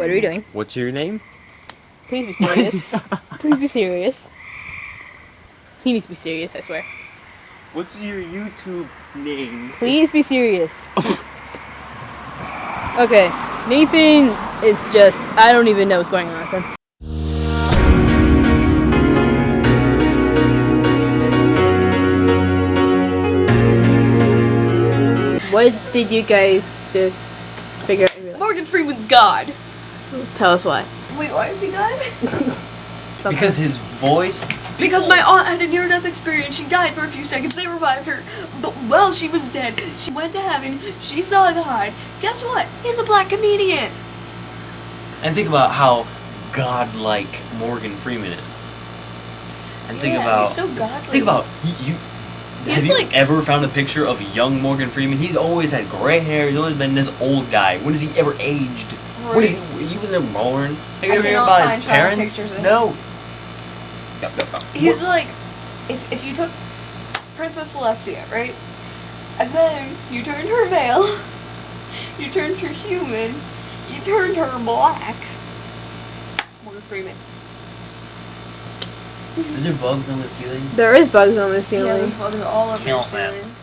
What are we doing? What's your name? Please be serious. Please be serious. He needs to be serious, I swear. What's your YouTube name? Please be serious. Okay, Nathan is just, I don't even know what's going on with him. What did you guys just figure out? Morgan Freeman's God. Tell us why. Wait, why is he God? Because his voice. Because my aunt had a near-death experience. She died for a few seconds. They revived her. But while she was dead, she went to heaven. She saw God. Guess what? He's a black comedian. And think about how godlike Morgan Freeman is. And think about. He's so godly. Think about you. Have you like, ever found a picture of young Morgan Freeman? He's always had gray hair. He's always been this old guy. When has he ever aged? Right. When is he was never born? Have you ever heard cannot about his find child parents? pictures of him. No. He's like, if you took Princess Celestia, right? And then you turned her male, you turned her human, you turned her black. Morgan Freeman. Is there bugs on the ceiling? There is bugs on the ceiling. Yeah, there's bugs all over your Kill them. ceiling.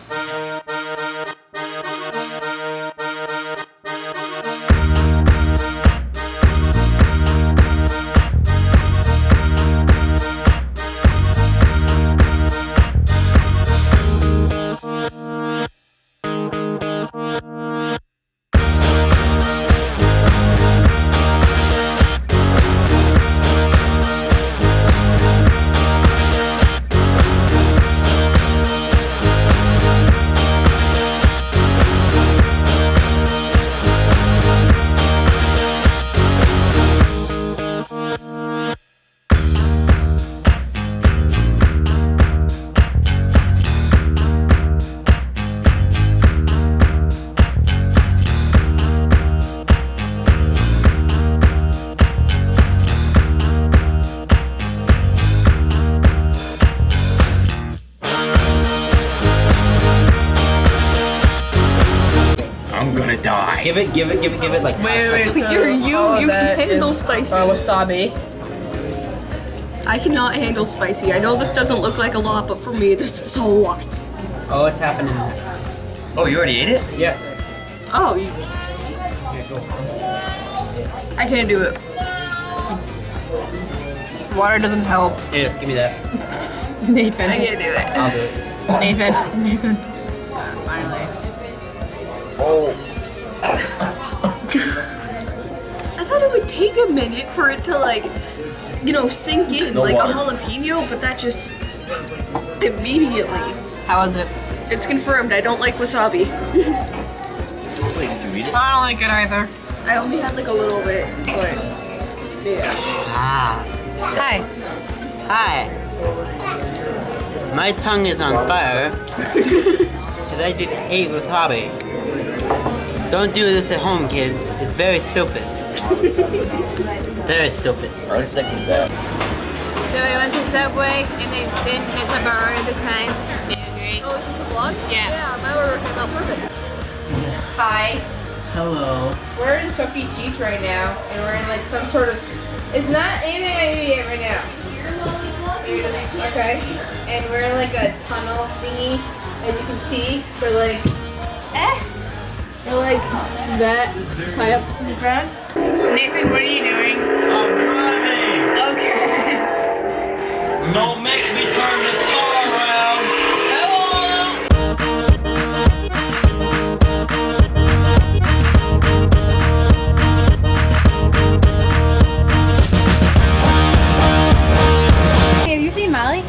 Die. Give it like 5 seconds. so You're you can handle spicy. Wasabi. I cannot handle spicy. I know this doesn't look like a lot, but for me, this is a lot. Oh, it's happening. Oh, you already ate it? Yeah. Oh, I can't do it. Water doesn't help. Here, give me that. Nathan. I can't do it. I'll do it. Nathan. Finally. Oh. I thought it would take a minute for it to sink in No like water. a jalapeno, but that just immediately. How was it? It's confirmed. I don't like wasabi. Wait, did you eat it? I don't like it either. I only had like a little bit, but yeah. Hi. Hi. My tongue is on fire because I just ate wasabi. Don't do this at home, kids. It's very stupid. Very stupid. I second that. So we went to Subway and they didn't miss a burger this time. They agreed. Oh, is this a vlog? Yeah. Yeah, my order came out perfect. Hi. Hello. We're in Chuck E. Cheese right now and we're in like some sort of. It's not anything I eat yet right now. Okay. And we're in like a tunnel thingy, as you can see. We're like. We're like that high up from the ground. Nathan, what are you doing? I'm driving. Okay. Don't make me turn this car around. Hey, have you seen Molly?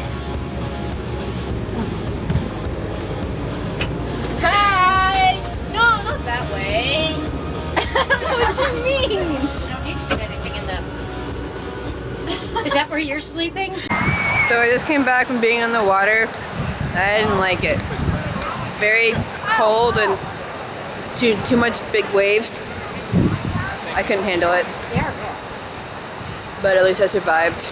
Hi! No, not that way. What you mean? You don't need to put anything in them. Is that where you're sleeping? So I just came back from being on the water. I didn't like it. Very cold and too much big waves. I couldn't handle it. Yeah. But at least I survived.